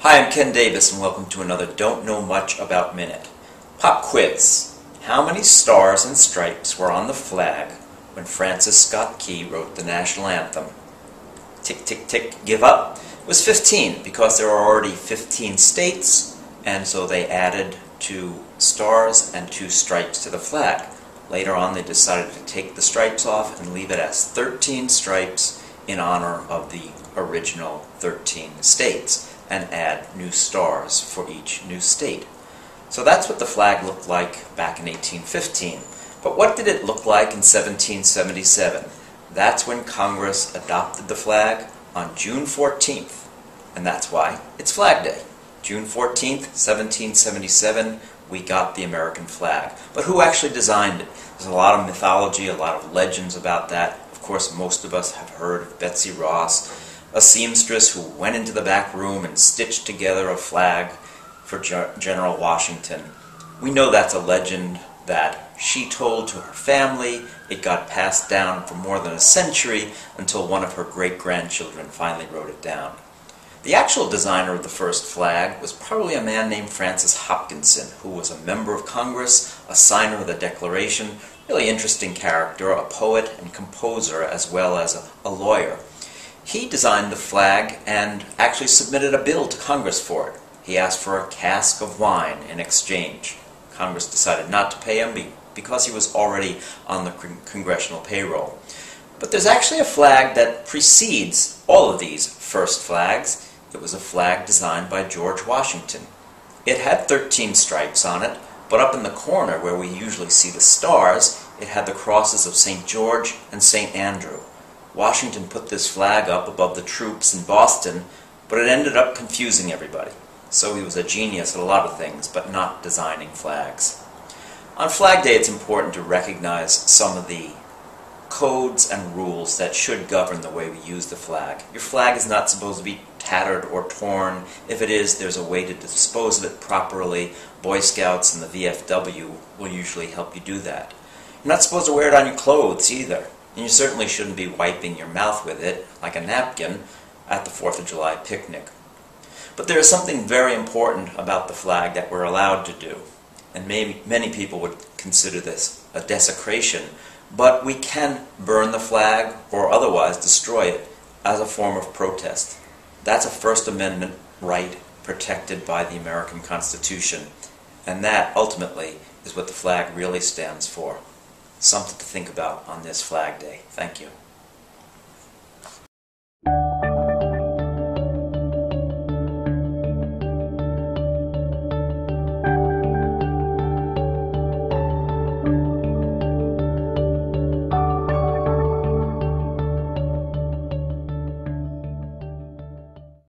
Hi, I'm Ken Davis, and welcome to another Don't Know Much About Minute. Pop quiz. How many stars and stripes were on the flag when Francis Scott Key wrote the national anthem? Tick, tick, tick, give up. It was 15, because there are already 15 states, and so they added 2 stars and 2 stripes to the flag. Later on, they decided to take the stripes off and leave it as 13 stripes in honor of the original 13 states, and add new stars for each new state. So that's what the flag looked like back in 1815. But what did it look like in 1777? That's when Congress adopted the flag on June 14th, and that's why it's Flag Day. June 14th, 1777, we got the American flag. But who actually designed it? There's a lot of mythology, a lot of legends about that. Of course, most of us have heard of Betsy Ross, a seamstress who went into the back room and stitched together a flag for General Washington. We know that's a legend that she told to her family. It got passed down for more than a century until one of her great-grandchildren finally wrote it down. The actual designer of the first flag was probably a man named Francis Hopkinson, who was a member of Congress, a signer of the Declaration, really interesting character, a poet and composer as well as a lawyer. He designed the flag and actually submitted a bill to Congress for it. He asked for a cask of wine in exchange. Congress decided not to pay him because he was already on the congressional payroll. But there's actually a flag that precedes all of these first flags. It was a flag designed by George Washington. It had 13 stripes on it, but up in the corner where we usually see the stars, it had the crosses of St. George and St. Andrew. Washington put this flag up above the troops in Boston, but it ended up confusing everybody. So he was a genius at a lot of things, but not designing flags. On Flag Day, it's important to recognize some of the codes and rules that should govern the way we use the flag. Your flag is not supposed to be tattered or torn. If it is, there's a way to dispose of it properly. Boy Scouts and the VFW will usually help you do that. You're not supposed to wear it on your clothes either. And you certainly shouldn't be wiping your mouth with it, like a napkin, at the 4th of July picnic. But there is something very important about the flag that we're allowed to do. And maybe many people would consider this a desecration, but we can burn the flag or otherwise destroy it as a form of protest. That's a First Amendment right protected by the American Constitution. And that, ultimately, is what the flag really stands for. Something to think about on this Flag Day. Thank you.